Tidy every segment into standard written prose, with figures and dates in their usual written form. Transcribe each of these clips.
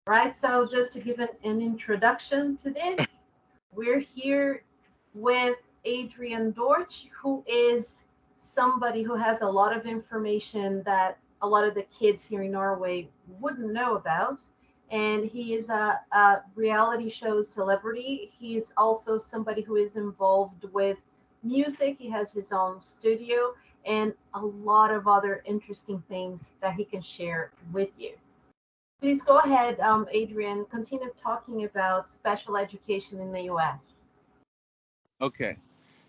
right? So just to give an introduction to this, we're here with Adrian Dortch, who is somebody who has a lot of information that a lot of the kids here in Norway wouldn't know about. And he is a reality show celebrity. He's also somebody who is involved with music. He has his own studio and a lot of other interesting things that he can share with you. Please go ahead, Adrian. Continue talking about special education in the U.S. Okay.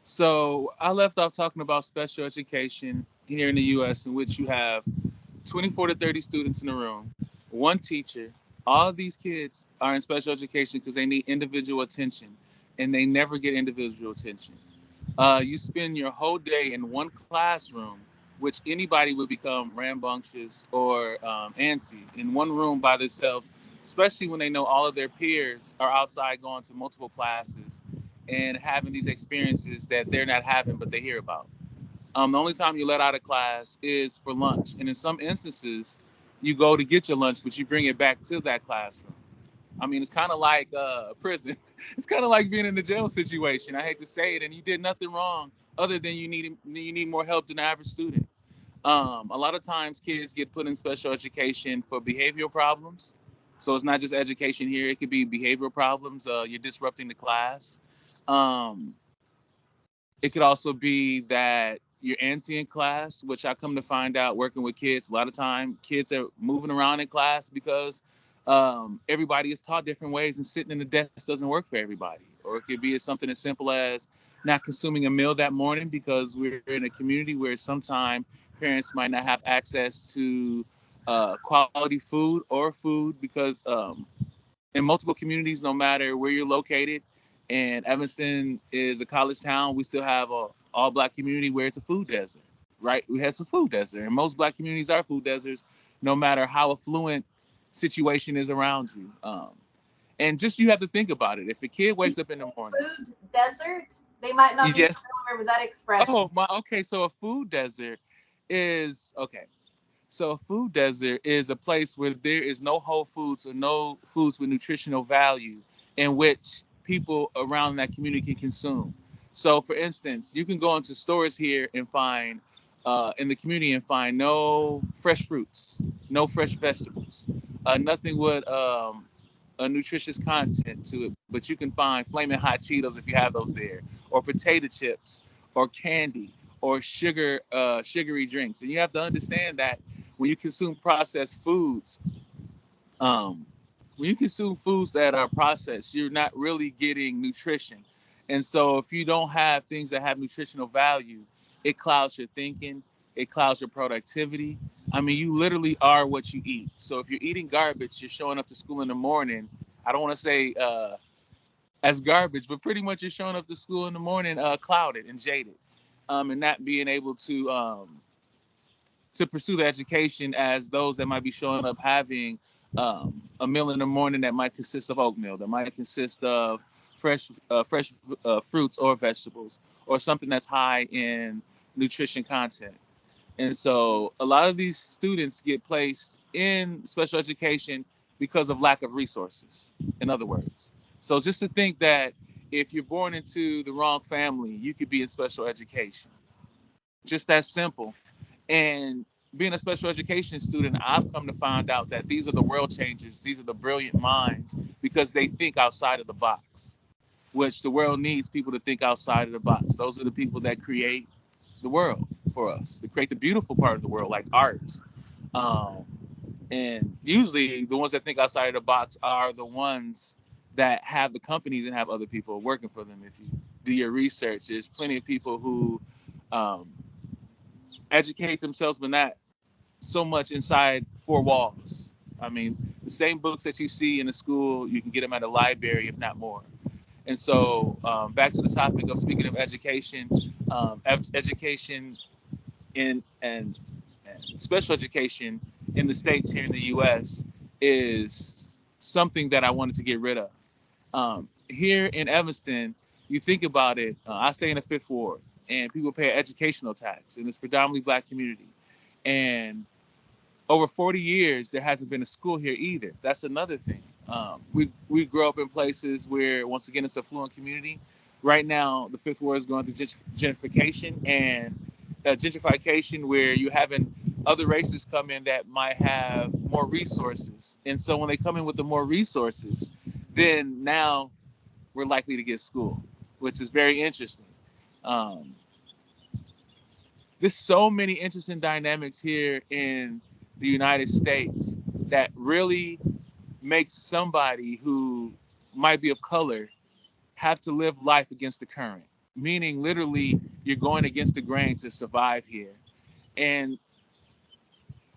So I left off talking about special education here in the US, in which you have 24 to 30 students in a room, one teacher. All of these kids are in special education because they need individual attention and they never get individual attention. You spend your whole day in one classroom, which anybody would become rambunctious or antsy in one room by themselves, especially when they know all of their peers are outside going to multiple classes and having these experiences that they're not having, but they hear about. The only time you let out of class is for lunch. And in some instances, you go to get your lunch, but you bring it back to that classroom. I mean, it's kind of like prison. It's kind of like being in a jail situation. I hate to say it, and you did nothing wrong other than you need more help than the average student. A lot of times, kids get put in special education for behavioral problems. So it's not just education here; it could be behavioral problems. You're disrupting the class. Um, it could also be that you're antsy in class, which I come to find out working with kids. A lot of time, kids are moving around in class because everybody is taught different ways, and sitting in the desk doesn't work for everybody. Or it could be something as simple as not consuming a meal that morning because we're in a community where sometimes parents might not have access to quality food or food because in multiple communities, no matter where you're located. And Evanston is a college town. We still have a all black community where it's a food desert, right? We have some food desert, and most black communities are food deserts, no matter how affluent situation is around you. And just you have to think about it. If a kid wakes up in the morning, Food desert. They might not be yes. familiar with that expression. Oh my. Okay, so a food desert is okay. So a food desert is a place where there is no whole foods or no foods with nutritional value in which people around that community can consume. So for instance, you can go into stores here and find in the community and find no fresh fruits, no fresh vegetables, nothing with a nutritious content to it. But you can find flaming hot Cheetos if you have those there, or potato chips, or candy, or sugary drinks. And you have to understand that when you consume processed foods, um, when you consume foods that are processed, you're not really getting nutrition. And so if you don't have things that have nutritional value, it clouds your thinking, it clouds your productivity. I mean, you literally are what you eat. So if you're eating garbage, you're showing up to school in the morning. I don't want to say as garbage, but pretty much you're showing up to school in the morning clouded and jaded, and not being able to pursue the education as those that might be showing up having a meal in the morning that might consist of oatmeal, that might consist of fresh fruits or vegetables, or something that's high in nutrition content. And so a lot of these students get placed in special education because of lack of resources, in other words. So just to think that if you're born into the wrong family, you could be in special education. Just that simple. And being a special education student, I've come to find out that these are the world changers. These are the brilliant minds because they think outside of the box, which the world needs people to think outside of the box. Those are the people that create the world for us, to create the beautiful part of the world, like art. Um, and usually the ones that think outside of the box are the ones that have the companies and have other people working for them. If you do your research, there's plenty of people who um, educate themselves, but not so much inside four walls. I mean, the same books that you see in the school, you can get them at a library, if not more. And so, back to the topic of speaking of education, education in and special education in the states here in the U.S. is something that I wanted to get rid of. Here in Evanston, you think about it. I stay in the Fifth Ward, and people pay an educational tax, and it's predominantly Black community. And over 40 years, there hasn't been a school here either. That's another thing. We grow up in places where, once again, it's a fluent community. Right now, the Fifth Ward is going through gentrification and gentrification, where you're having other races come in that might have more resources. And so when they come in with the more resources, then now we're likely to get school, which is very interesting. Um, there's so many interesting dynamics here in the United States that really makes somebody who might be of color have to live life against the current, meaning literally you're going against the grain to survive here. And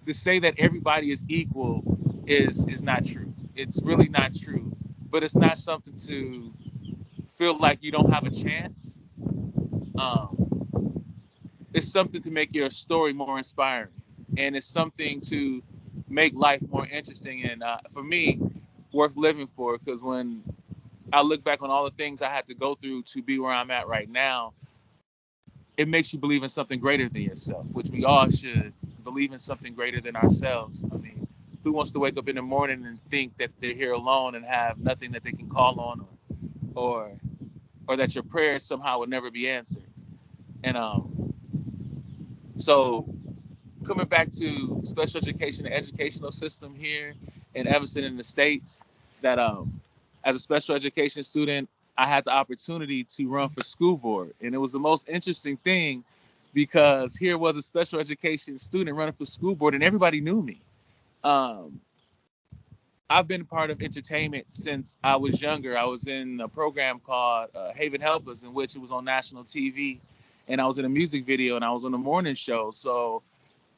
to say that everybody is equal is not true. It's really not true. But it's not something to feel like you don't have a chance. Um, it's something to make your story more inspiring, and it's something to make life more interesting. And for me, worth living for. Because when I look back on all the things I had to go through to be where I'm at right now, it makes you believe in something greater than yourself, which we all should believe in something greater than ourselves. I mean, who wants to wake up in the morning and think that they're here alone and have nothing that they can call on, or or that your prayers somehow would never be answered? And so coming back to special education, the educational system here in Evanston in the States, that as a special education student, I had the opportunity to run for school board. And it was the most interesting thing, because here was a special education student running for school board and everybody knew me. Um, I've been a part of entertainment since I was younger. I was in a program called Haven Helpers, in which it was on national TV. And I was in a music video and I was on a morning show. So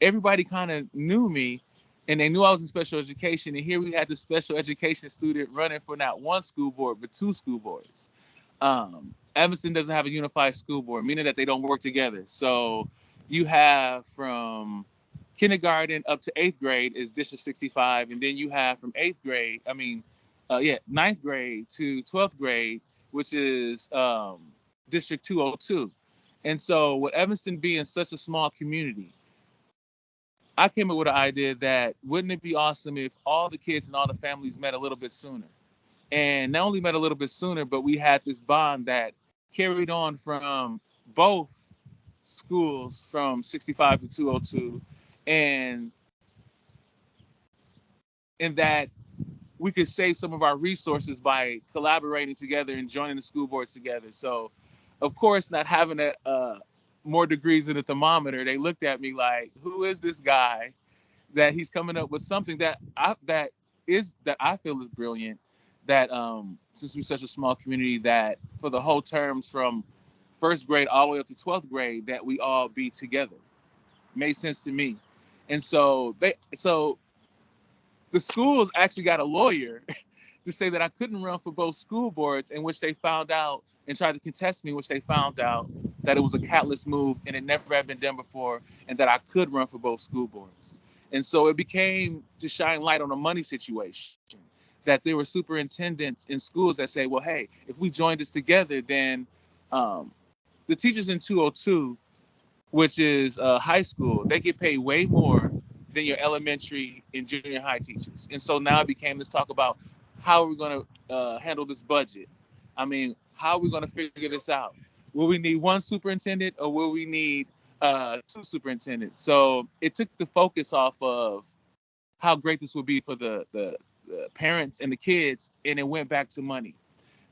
everybody kind of knew me, and they knew I was in special education. And here we had this special education student running for not one school board, but two school boards. Evanston doesn't have a unified school board, meaning that they don't work together. So you have from kindergarten up to eighth grade is District 65. And then you have from ninth grade to 12th grade, which is District 202. And so with Evanston being such a small community, I came up with an idea that wouldn't it be awesome if all the kids and all the families met a little bit sooner? And not only met a little bit sooner, but we had this bond that carried on from both schools from 65 to 202. And in that we could save some of our resources by collaborating together and joining the school boards together. So, of course, not having more degrees in the thermometer, they looked at me like, who is this guy that he's coming up with something that I feel is brilliant. That since we're such a small community, that for the whole terms from first grade all the way up to 12th grade, that we all be together. Made sense to me. And so the schools actually got a lawyer to say that I couldn't run for both school boards, in which they found out and tried to contest me, which they found out that it was a catalyst move and it never had been done before, and that I could run for both school boards. And so it became to shine light on a money situation, that there were superintendents in schools that say, well, hey, if we join this together, then the teachers in 202, which is high school, they get paid way more than your elementary and junior high teachers. And so now it became this talk about how are we going to handle this budget? I mean, how are we going to figure this out? Will we need one superintendent, or will we need two superintendents? So it took the focus off of how great this would be for the parents and the kids, and it went back to money.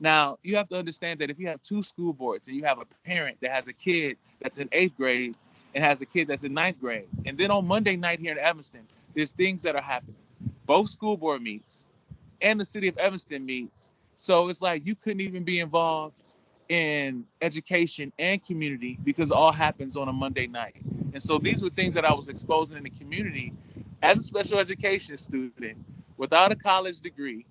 Now, you have to understand that if you have two school boards and you have a parent that has a kid that's in eighth grade and has a kid that's in ninth grade, and then on Monday night here in Evanston, there's things that are happening. Both school board meets and the city of Evanston meets. So it's like you couldn't even be involved in education and community because it all happens on a Monday night. And so these were things that I was exposing in the community as a special education student without a college degree.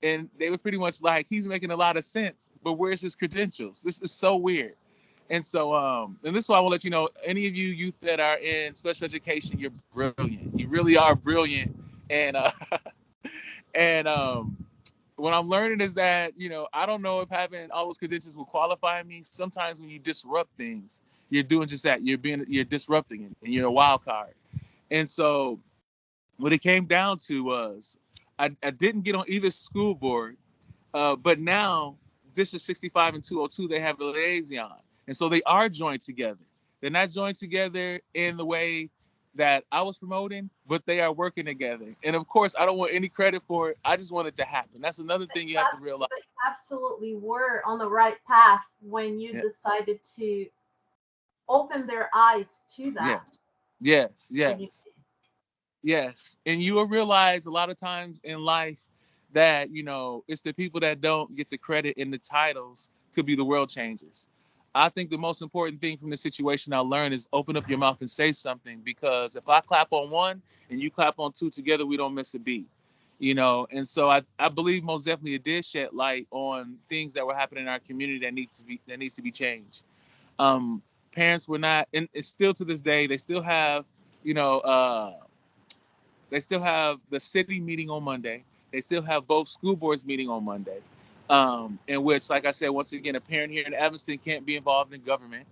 And they were pretty much like, he's making a lot of sense, but where's his credentials? This is so weird. And so, and this is why I want to let you know, any of you youth that are in special education, you're brilliant. You really are brilliant. And and what I'm learning is that, I don't know if having all those credentials will qualify me. Sometimes when you disrupt things, you're doing just that. You're disrupting it, and you're a wild card. And so what it came down to was I didn't get on either school board, but now District 65 and 202, they have a liaison. And so they are joined together. They're not joined together in the way that I was promoting, but they are working together. And of course, I don't want any credit for it. I just want it to happen. That's another thing you have to realize. But absolutely were on the right path when you Yeah. decided to open their eyes to that. Yes. Yes. When you, Yes. Yes. And you will realize a lot of times in life that, it's the people that don't get the credit and the titles could be the world changers. I think the most important thing from this situation I learned is open up your mouth and say something, because if I clap on one and you clap on two, together we don't miss a beat. And so I believe most definitely it did shed light on things that were happening in our community that needs to be changed. Um, Parents were not, and it's still to this day, you know, uh, they still have the city meeting on Monday. They still have both school boards meeting on Monday, in which, like I said, once again, a parent here in Evanston can't be involved in government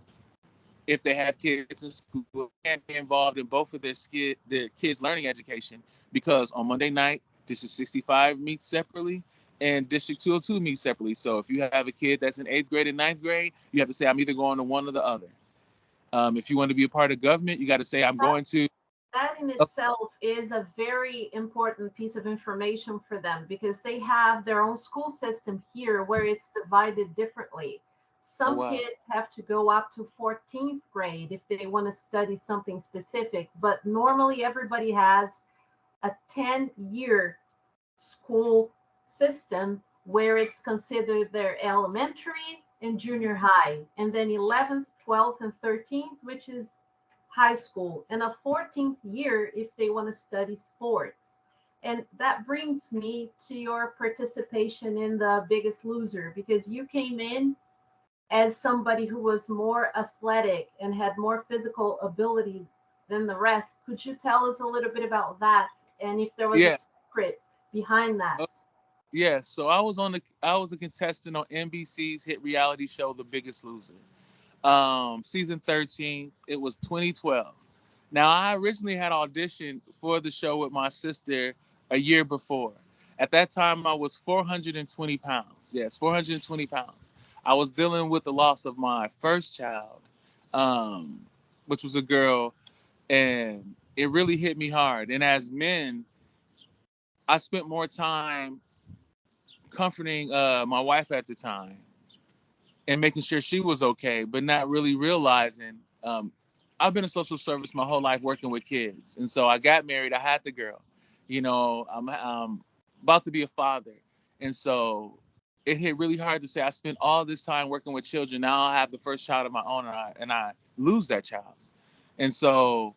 if they have kids in school. Can't be involved in both of their kids' learning education, because on Monday night, District 65 meets separately and District 202 meets separately. So if you have a kid that's in 8th grade and 9th grade, you have to say, I'm either going to one or the other. If you want to be a part of government, you got to say, I'm going to. that in itself is a very important piece of information for them, because they have their own school system here where it's divided differently. Oh, Some wow. kids have to go up to 14th grade if they want to study something specific, but normally everybody has a 10-year school system where it's considered their elementary and junior high, and then 11th, 12th, and 13th, which is high school, and a 14th year if they want to study sports. And that brings me to your participation in The Biggest Loser, because you came in as somebody who was more athletic and had more physical ability than the rest. Could you tell us a little bit about that, and if there was a Yeah. secret behind that? Yeah, so I was a contestant on NBC's hit reality show The Biggest Loser. Season 13, it was 2012. Now, I originally had auditioned for the show with my sister a year before. At that time, I was 420 pounds. Yes, 420 pounds. I was dealing with the loss of my first child, um, which was a girl, and it really hit me hard. And as men, I spent more time comforting my wife at the time and making sure she was okay, but not really realizing. I've been in social service my whole life working with kids, and so I got married. I had the girl. I'm about to be a father, and so it hit really hard to say I spent all this time working with children. Now I have the first child of my own, and I lose that child, and so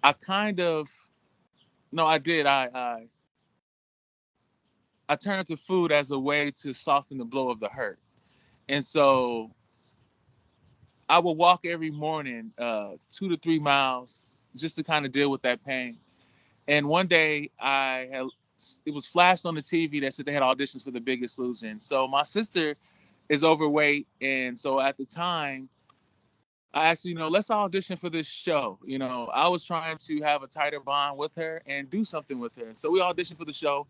I kind of no, I did. I turned to food as a way to soften the blow of the hurt. And so I would walk every morning 2 to 3 miles just to kind of deal with that pain. And one day it was flashed on the TV that said they had auditions for The Biggest Loser. And so my sister is overweight. And so at the time, I asked, let's audition for this show. I was trying to have a tighter bond with her and do something with her. And so we auditioned for the show.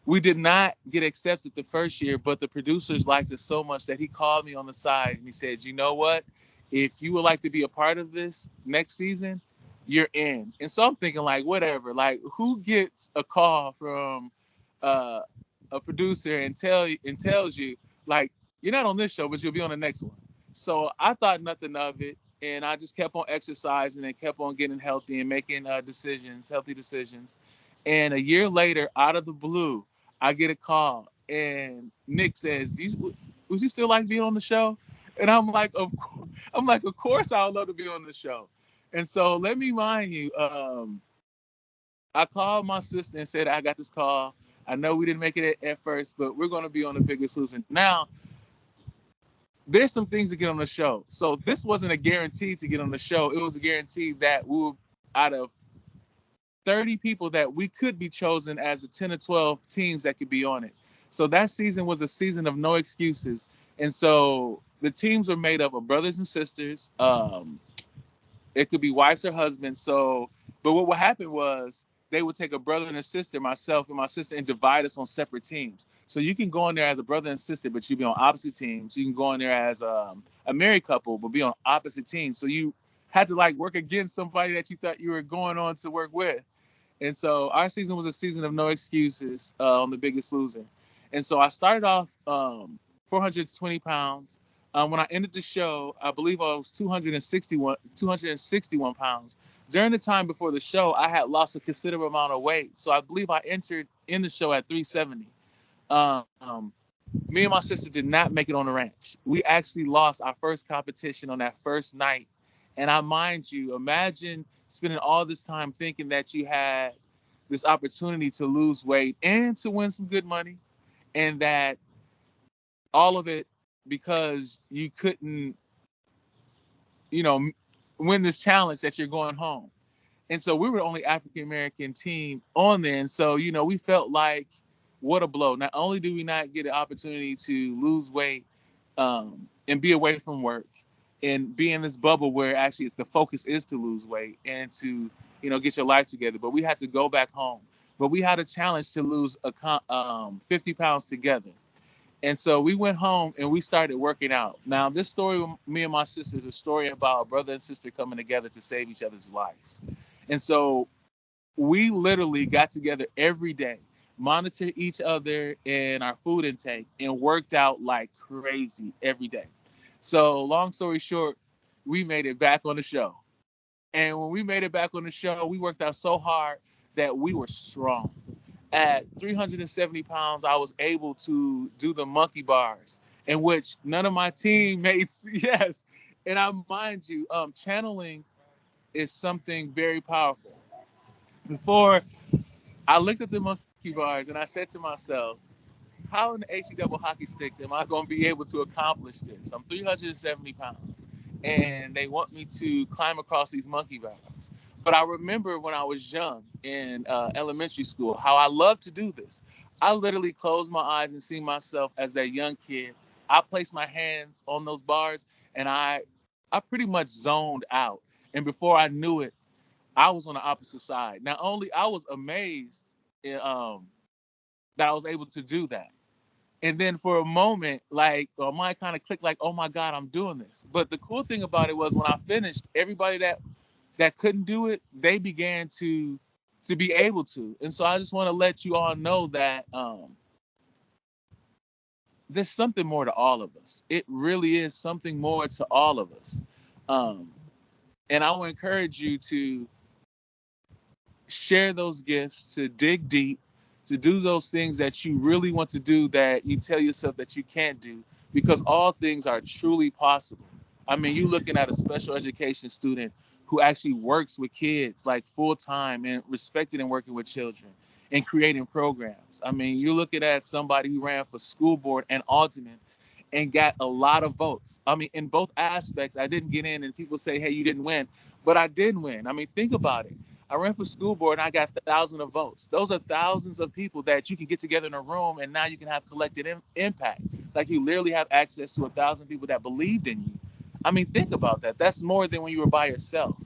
We did not get accepted the first year, but the producers liked us so much that he called me on the side and he said, you know what? If you would like to be a part of this next season, you're in. And so I'm thinking, like, whatever. Like, who gets a call from uh, a producer and tells you, like, you're not on this show, but you'll be on the next one. So I thought nothing of it, and I just kept on exercising and kept on getting healthy and making healthy decisions. And a year later, out of the blue, I get a call, and Nick says, "Would you still like being on the show?" And of course, I would love to be on the show. And so let me mind you, I called my sister and said I got this call. I know we didn't make it at first, but we're going to be on The Biggest Loser. Now, there's some things to get on the show. So this wasn't a guarantee to get on the show. It was a guarantee that we were out of 30 people that we could be chosen as the 10 or 12 teams that could be on it. So that season was a season of no excuses. And so the teams were made up of brothers and sisters. It could be wives or husbands. So, but what would happen was they would take a brother and a sister, myself and my sister, and divide us on separate teams. So you can go in there as a brother and sister, but you be on opposite teams. You can go in there as a married couple, but be on opposite teams. So you had to like work against somebody that you thought you were going on to work with. And so our season was a season of no excuses on The Biggest Loser. And so I started off 420 pounds. When I ended the show, I believe I was 261 pounds. During the time before the show, I had lost a considerable amount of weight. So I believe I entered in the show at 370. Me and my sister did not make it on the ranch. We actually lost our first competition on that first night. And I mind you, imagine spending all this time thinking that you had this opportunity to lose weight and to win some good money, and that all of it because you couldn't, you know, win this challenge that you're going home. And so we were the only African American team on there. And so, you know, we felt like, what a blow. Not only do we not get an opportunity to lose weight and be away from work and be in this bubble where actually it's the focus is to lose weight and to, you know, get your life together. But we had to go back home. But we had a challenge to lose 50 pounds together. And so we went home and we started working out. Now, this story with me and my sister is a story about a brother and sister coming together to save each other's lives. And so we literally got together every day, monitored each other and our food intake, and worked out like crazy every day. So long story short, we made it back on the show. And when we made it back on the show, we worked out so hard that we were strong. At 370 pounds, I was able to do the monkey bars, in which none of my teammates, yes. And I mind you, channeling is something very powerful. Before I looked at the monkey bars and I said to myself, how in the HE double hockey sticks am I going to be able to accomplish this? I'm 370 pounds and they want me to climb across these monkey bars. But I remember when I was young in elementary school, how I loved to do this. I literally closed my eyes and see myself as that young kid. I placed my hands on those bars and I pretty much zoned out. And before I knew it, I was on the opposite side. Not only I was amazed that I was able to do that. And then for a moment, like my mind kind of clicked, like, "Oh my God, I'm doing this." But the cool thing about it was when I finished, everybody that couldn't do it, they began to be able to. And so I just want to let you all know that there's something more to all of us. It really is something more to all of us. Um, and I will encourage you to share those gifts, to dig deep, to do those things that you really want to do that you tell yourself that you can't do, because all things are truly possible. I mean, you're looking at a special education student who actually works with kids like full time and respected and working with children and creating programs. I mean, you're looking at somebody who ran for school board and alderman and got a lot of votes. I mean, in both aspects, I didn't get in, and people say, "Hey, you didn't win," but I did win. I mean, think about it. I ran for school board and I got thousands of votes. Those are thousands of people that you can get together in a room, and now you can have collective impact. Like you literally have access to 1,000 people that believed in you. I mean, think about that. That's more than when you were by yourself.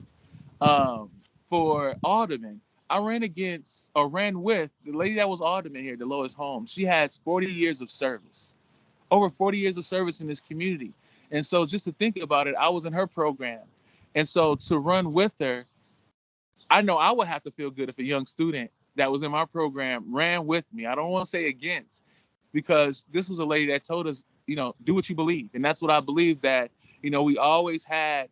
Um, for alderman, I ran with the lady that was alderman here, Dolores Holmes. She has 40 years of service, over 40 years of service in this community. And so just to think about it, I was in her program. And so to run with her, I know I would have to feel good if a young student that was in my program ran with me. I don't want to say against, because this was a lady that told us, you know, do what you believe. And that's what I believe, that, you know, we always had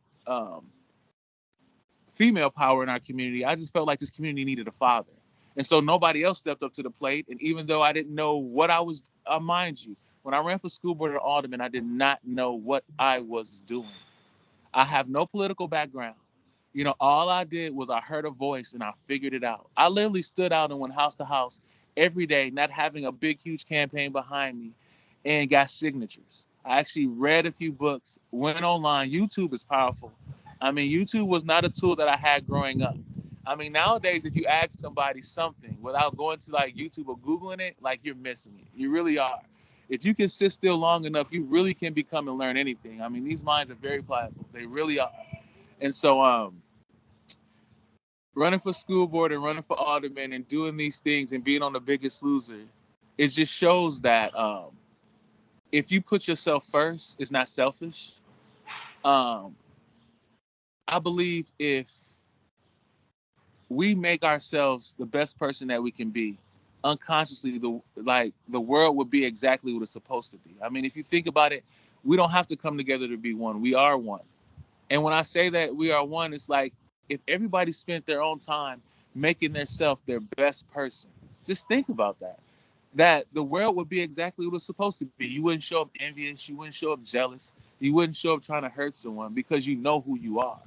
female power in our community. I just felt like this community needed a father. And so nobody else stepped up to the plate. And even though I didn't know what I was, mind you, when I ran for school board and alderman, I did not know what I was doing. I have no political background. You know, all I did was I heard a voice and I figured it out. I literally stood out and went house to house every day, not having a big, huge campaign behind me, and got signatures. I actually read a few books, went online. YouTube is powerful. I mean, YouTube was not a tool that I had growing up. I mean, nowadays, if you ask somebody something without going to like YouTube or Googling it, like you're missing it. You really are. If you can sit still long enough, you really can become and learn anything. I mean, these minds are very pliable. They really are. And so, running for school board and running for alderman and doing these things and being on The Biggest Loser, it just shows that if you put yourself first, it's not selfish. Um, I believe if we make ourselves the best person that we can be, unconsciously, the world would be exactly what it's supposed to be. I mean, if you think about it, we don't have to come together to be one. We are one. And when I say that we are one, it's like if everybody spent their own time making themselves their best person, just think about that. That the world would be exactly what it's supposed to be. You wouldn't show up envious. You wouldn't show up jealous. You wouldn't show up trying to hurt someone because you know who you are.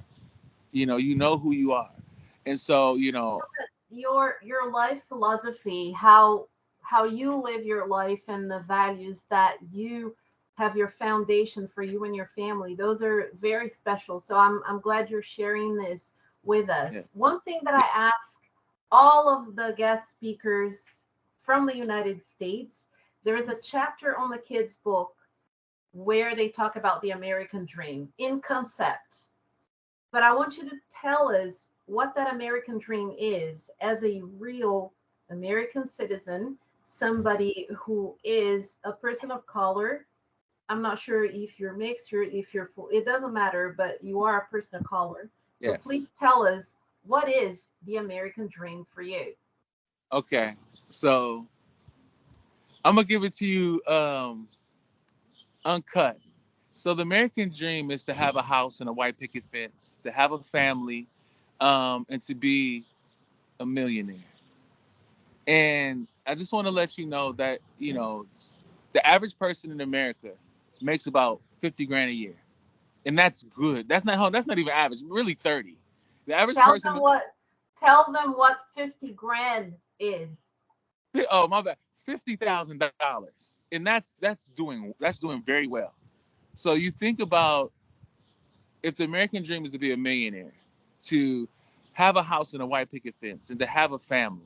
You know who you are. And so, Your life philosophy, how you live your life, and the values that you have, your foundation for you and your family, those are very special. So I'm glad you're sharing this with yeah, us. One thing that I ask all of the guest speakers from the United States, there is a chapter on the kids book where they talk about the American dream in concept. But I want you to tell us what that American dream is as a real American citizen, somebody who is a person of color. I'm not sure if you're mixed or if you're full, it doesn't matter, but you are a person of color. So yes. please tell us, what is the American dream for you? Okay. So I'm gonna give it to you uncut. So the American dream is to have a house and a white picket fence, to have a family, and to be a millionaire. And I just want to let you know that the average person in America makes about 50 grand a year, and that's good. That's not even average. Really 30. The average Tell them person. what tell them what 50 grand is. Oh my bad. $50,000, and that's doing very well. So you think about if the American dream is to be a millionaire, to have a house and a white picket fence, and to have a family,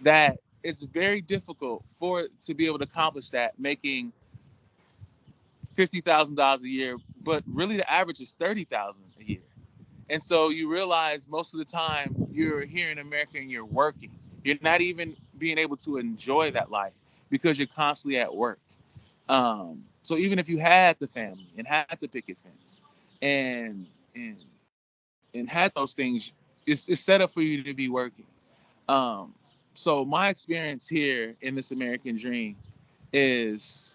that it's very difficult for to be able to accomplish that making $50,000 a year, but really the average is 30,000 a year. And so you realize most of the time you're here in America and you're working. You're not even being able to enjoy that life because you're constantly at work. So even if you had the family and had the picket fence and and and had those things, it's set up for you to be working. Um, so my experience here in this American dream is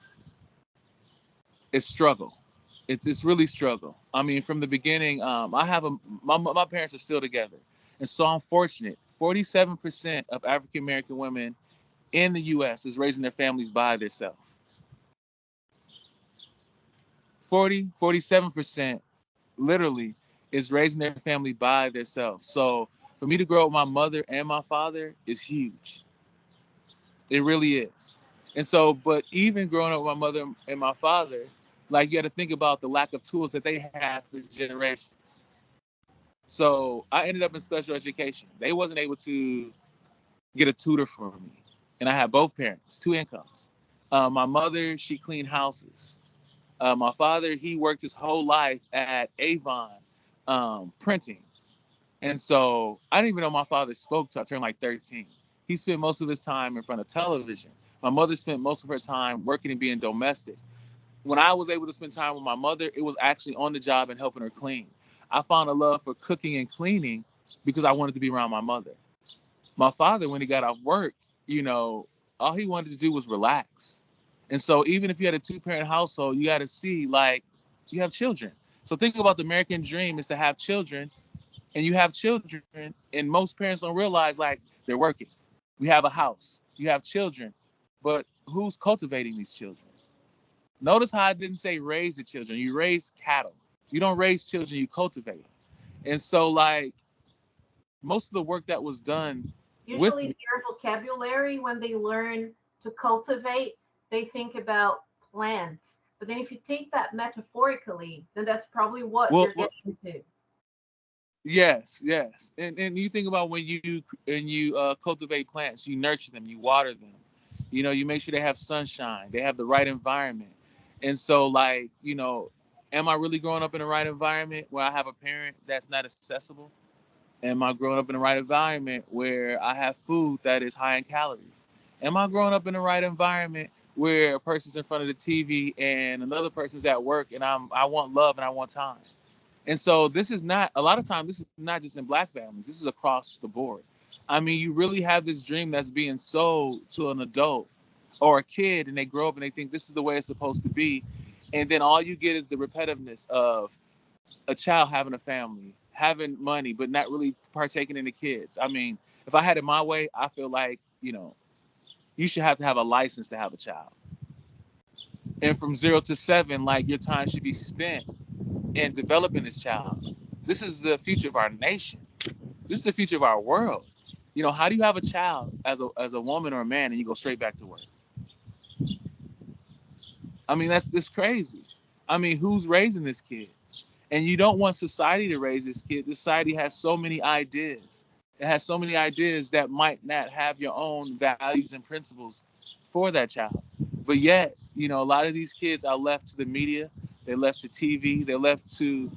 is struggle. It's really struggle. I mean, from the beginning, I have my parents are still together, and so I'm fortunate. 47% of African American women in the U.S. is raising their families by themselves. 47% literally is raising their family by themselves. So for me to grow up with my mother and my father is huge. It really is. And so, but even growing up with my mother and my father, like you got to think about the lack of tools that they had for generations. So I ended up in special education. They wasn't able to get a tutor for me, and I had both parents, two incomes. My mother, she cleaned houses. My father, he worked his whole life at Avon printing. And so I didn't even know my father spoke till I turned like 13. He spent most of his time in front of television. My mother spent most of her time working and being domestic. When I was able to spend time with my mother, it was actually on the job and helping her clean. I found a love for cooking and cleaning because I wanted to be around my mother. My father, when he got off work, all he wanted to do was relax. And so even if you had a two-parent household, you got to see like you have children. So think about the American dream is to have children, and you have children, and most parents don't realize like they're working. We have a house, you have children, but who's cultivating these children? Notice how I didn't say raise the children. You raise cattle. You don't raise children, you cultivate. And so like most of the work that was done with Usually me. their vocabulary, when they learn to cultivate, they think about plants. But then if you take that metaphorically, then that's probably what well, they're well getting into. yes. And you think about when you cultivate plants, you nurture them, you water them. You make sure they have sunshine, they have the right environment. And so like, am I really growing up in the right environment where I have a parent that's not accessible? Am I growing up in the right environment where I have food that is high in calories? Am I growing up in the right environment where a person's in front of the TV and another person's at work and I want love and I want time? And so this is not, a lot of times, this is not just in black families. This is across the board. I mean, you really have this dream that's being sold to an adult or a kid, and they grow up and they think this is the way it's supposed to be. And then all you get is the repetitiveness of a child having a family, having money, but not really partaking in the kids. I mean, if I had it my way, I feel like, you should have to have a license to have a child. And from 0 to 7, like, your time should be spent in developing this child. This is the future of our nation. This is the future of our world. How do you have a child as a woman or a man and you go straight back to work? I mean, that's crazy. I mean, who's raising this kid? And you don't want society to raise this kid. Society has so many ideas. It has so many ideas that might not have your own values and principles for that child. But yet, a lot of these kids are left to the media. They're left to TV. They're left to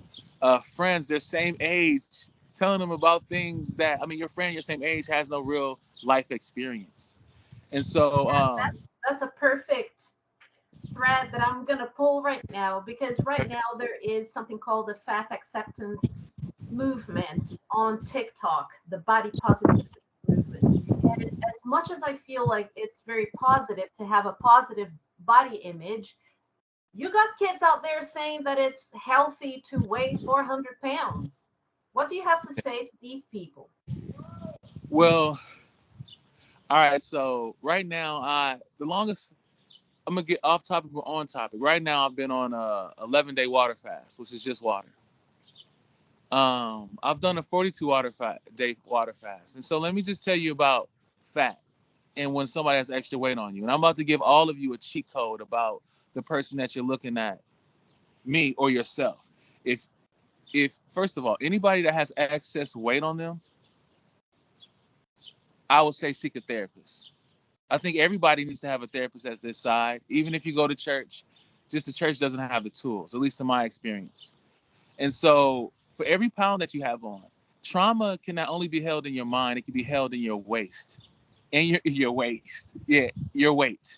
friends their same age, telling them about things that, I mean, your friend your same age has no real life experience. And so, Yeah, that's a perfect thread that I'm going to pull right now, because right now there is something called the fat acceptance movement on TikTok, the body positivity movement. And as much as I feel like it's very positive to have a positive body image, you got kids out there saying that it's healthy to weigh 400 pounds. What do you have to say to these people? well, all right. So right now, the longest, I'm gonna get off topic but on topic. Right now, I've been on a 11-day water fast, which is just water. I've done a 42 day water fast, and so let me just tell you about fat and when somebody has extra weight on you. And I'm about to give all of you a cheat code about the person that you're looking at, me or yourself. If if first of all, anybody that has excess weight on them, I would say seek a therapist. I think everybody needs to have a therapist at their side, even if you go to church. Just the church doesn't have the tools, at least in my experience. And so, for every pound that you have on, trauma can not only be held in your mind, it can be held in your waist, and your waist, yeah, your weight.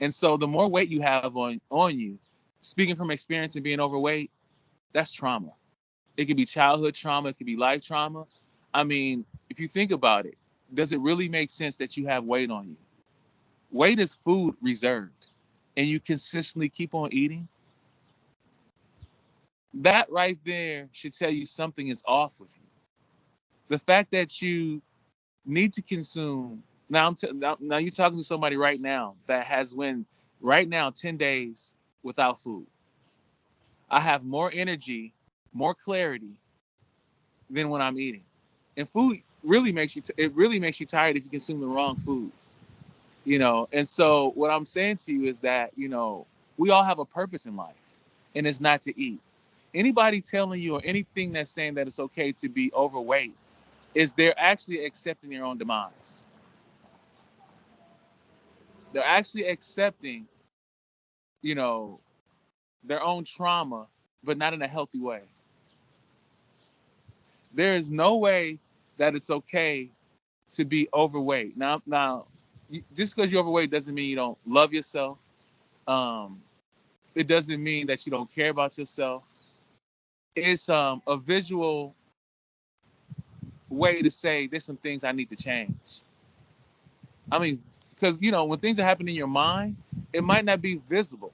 And so, the more weight you have on you, speaking from experience and being overweight, that's trauma. It could be childhood trauma, it could be life trauma. I mean, if you think about it, does it really make sense that you have weight on you? Weight is food reserved, and you consistently keep on eating. That right there should tell you something is off with you. The fact that you need to consume now you're talking to somebody right now that has went right now 10 days without food. I have more energy, more clarity than when I'm eating. And food really makes it really makes you tired if you consume the wrong foods. And so what I'm saying to you is that, we all have a purpose in life, and it's not to eat. Anybody telling you or anything that's saying that it's okay to be overweight is they're actually accepting their own demise. They're actually accepting, you know, their own trauma, but not in a healthy way. There is no way that it's okay to be overweight. Now, just because you're overweight doesn't mean you don't love yourself. Um, it doesn't mean that you don't care about yourself. It's a visual way to say there's some things I need to change. I mean, because when things are happening in your mind, it might not be visible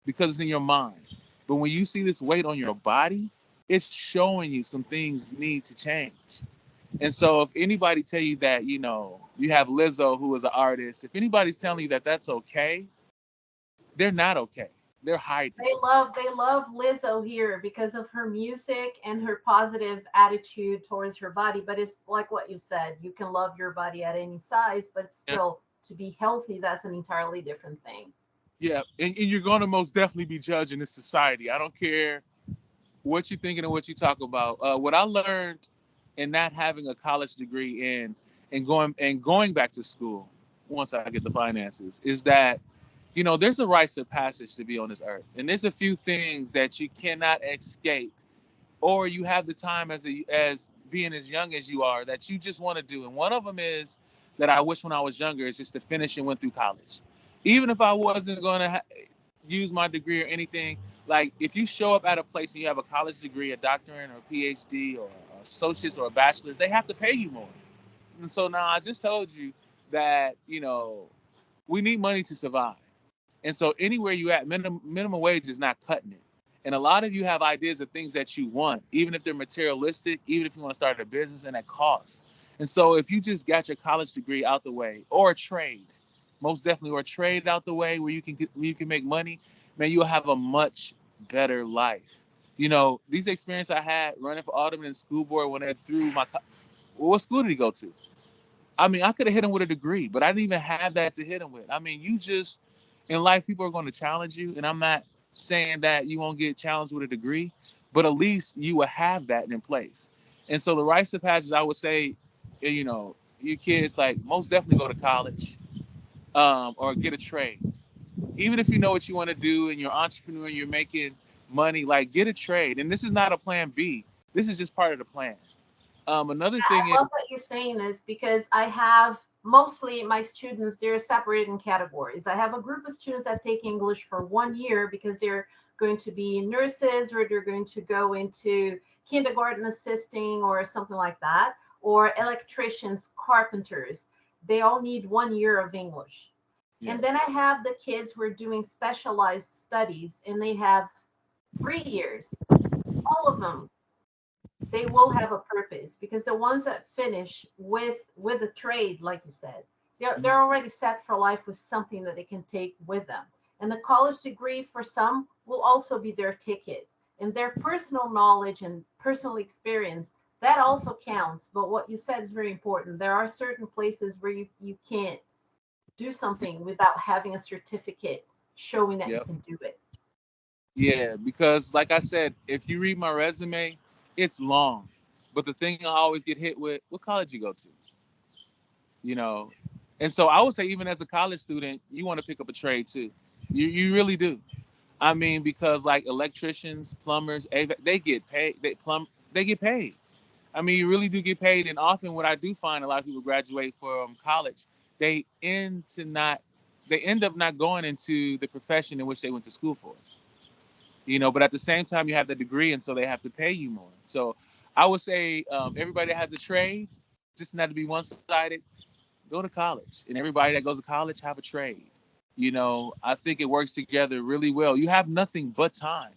because it's in your mind. But when you see this weight on your body, it's showing you some things need to change. And so if anybody tell you that, you have Lizzo who is an artist, if anybody's telling you that that's okay, they're not okay. They're hiding. They love Lizzo here because of her music and her positive attitude towards her body. But it's like what you said, you can love your body at any size, but Yeah. still to be healthy, that's an entirely different thing. Yeah. And you're going to most definitely be judged in this society. I don't care what you're thinking and what you talk about. What I learned in not having a college degree and going back to school once I get the finances is that there's a rites of passage to be on this earth, and there's a few things that you cannot escape, or you have the time as being as young as you are that you just want to do. And one of them is that I wish when I was younger is just to finish and went through college. Even if I wasn't going to use my degree or anything, like if you show up at a place and you have a college degree, a doctorate or a PhD or associates or a bachelor's, they have to pay you more. And so now I just told you that, we need money to survive. And so anywhere you at, minimum wage is not cutting it. And a lot of you have ideas of things that you want, even if they're materialistic, even if you want to start a business and that costs. And so if you just got your college degree out the way, or a trade, most definitely, or a trade out the way where you can make money, man, you'll have a much better life. These experiences I had running for alderman and school board when they threw what school did he go to? I mean, I could have hit him with a degree, but I didn't even have that to hit him with. I mean, in life, people are going to challenge you. And I'm not saying that you won't get challenged with a degree, but at least you will have that in place. And so the rites of passage, I would say, you kids, like, most definitely go to college, or get a trade. Even if you know what you want to do and you're an entrepreneur and you're making money, like, get a trade. And this is not a plan B. This is just part of the plan. Another thing I is, love what you're saying is because I have mostly my students, they're separated in categories. I have a group of students that take English for 1 year because they're going to be nurses or they're going to go into kindergarten assisting or something like that, or electricians, carpenters. They all need 1 year of English. yeah, And then I have the kids who are doing specialized studies and they have 3 years. All of them, they will have a purpose because the ones that finish with a trade, like you said, they're already set for life with something that they can take with them. And the college degree for some will also be their ticket, and their personal knowledge and personal experience, that also counts. But what you said is very important. There are certain places where you can't do something without having a certificate showing that you yep. can do it. Yeah, because like I said, if you read my resume, it's long. But the thing I always get hit with, what college you go to? You know? And so I would say even as a college student, you want to pick up a trade too. You really do. I mean, because like electricians, plumbers, they get paid. They get paid. I mean, you really do get paid. And often what I do find a lot of people graduate from college, they end to not they end up not going into the profession in which they went to school for. But at the same time you have the degree, and so they have to pay you more. So I would say everybody that has a trade, just not to be one-sided, go to college, and everybody that goes to college have a trade. I think it works together really well. You have nothing but time.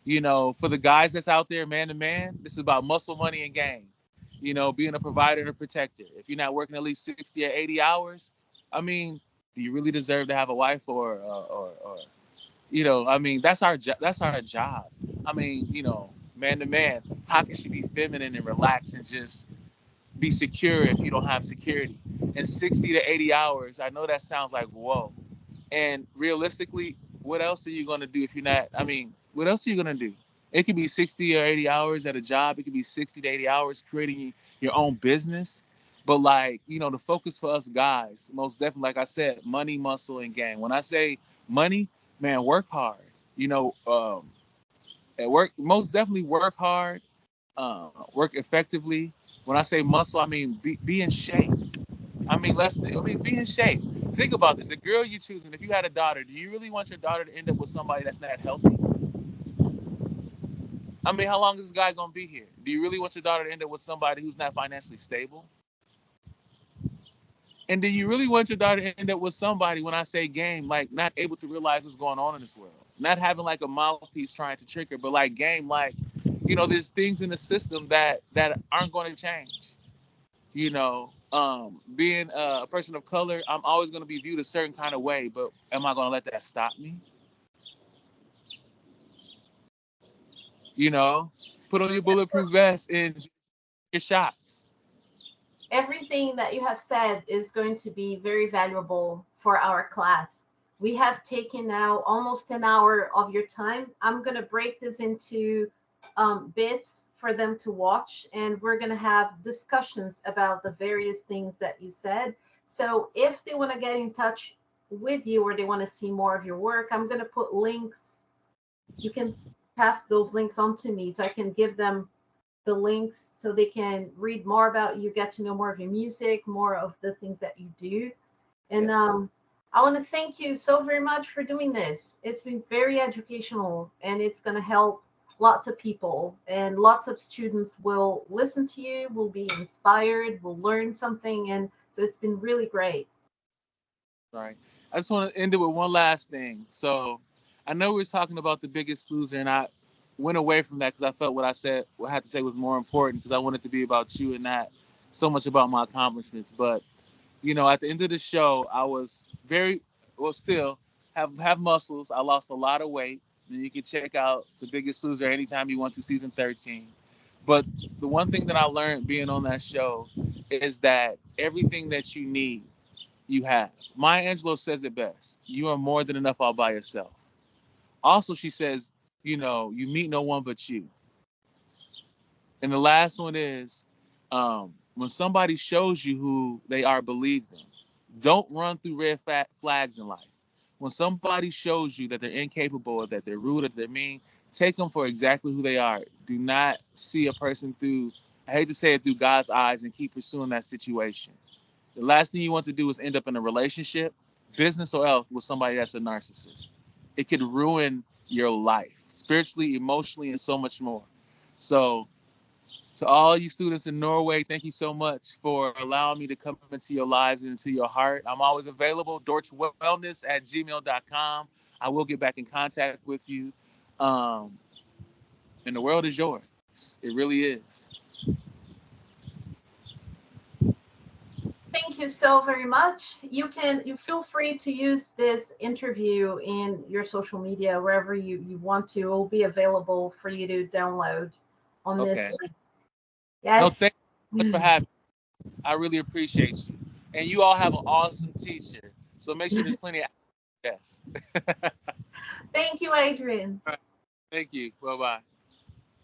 For the guys that's out there, man to man, this is about muscle, money, and game. Being a provider and a protector. If you're not working at least 60 or 80 hours, I mean, do you really deserve to have a wife or I mean, that's our job. I mean, man to man, how can she be feminine and relaxed and just be secure if you don't have security? And 60 to 80 hours, I know that sounds like whoa. And realistically, what else are you going to do if you're not? I mean, what else are you going to do? It could be 60 or 80 hours at a job. It could be 60 to 80 hours creating your own business. But like, the focus for us guys, most definitely, like I said, money, muscle, and game. When I say money, man, work hard. At work, most definitely work hard, work effectively. When I say muscle, I mean be in shape. Be in shape. Think about this: the girl you choosing. If you had a daughter, do you really want your daughter to end up with somebody that's not healthy? I mean, how long is this guy gonna be here? Do you really want your daughter to end up with somebody who's not financially stable? And do you really want your daughter to end up with somebody, when I say game, like not able to realize what's going on in this world? Not having like a mouthpiece trying to trick her, but like game, like, there's things in the system that aren't going to change. Being a person of color, I'm always going to be viewed a certain kind of way, but am I going to let that stop me? You know, Put on your bulletproof vest and your shots. Everything that you have said is going to be very valuable for our class. We have taken now almost an hour of your time. I'm going to break this into bits for them to watch, and we're going to have discussions about the various things that you said. So if they want to get in touch with you or they want to see more of your work, I'm going to put links. You can pass those links on to me so I can give them the links so they can read more about you, get to know more of your music, more of the things that you do. And Yes. I want to thank you so very much for doing this. It's been very educational, and it's going to help lots of people, and lots of students will listen to you, will be inspired, will learn something. And so it's been really great. Right. I just want to end it with one last thing. So I know we were talking about the biggest loser, and I went away from that because I felt what I had to say was more important because I wanted to be about you and not so much about my accomplishments. But at the end of the show, I was very well. Still have muscles. I lost a lot of weight. And you can check out The Biggest Loser anytime you want to, season 13. But the one thing that I learned being on that show is that everything that you need you have. Maya Angelou says it best. You are more than enough all by yourself. Also, she says, you meet no one but you. And the last one is when somebody shows you who they are, believe them. Don't run through red flags in life. When somebody shows you that they're incapable, or that they're rude, or that they're mean, take them for exactly who they are. Do not see a person through, I hate to say it, through God's eyes and keep pursuing that situation. The last thing you want to do is end up in a relationship, business or health, with somebody that's a narcissist. It could ruin your life, spiritually, emotionally, and so much more. So, to all you students in Norway, thank you so much for allowing me to come into your lives and into your heart. I'm always available, dorchwellness@gmail.com. I will get back in contact with you. Um, and the world is yours. It really is. Thank you so very much. You feel free to use this interview in your social media, wherever you want to. It will be available for you to download on this Okay. link. No, Yes. thank you so much for having me. I really appreciate you. And you all have an awesome teacher. So make sure there's plenty of yes. Thank you, Adrian. Thank you. Bye-bye.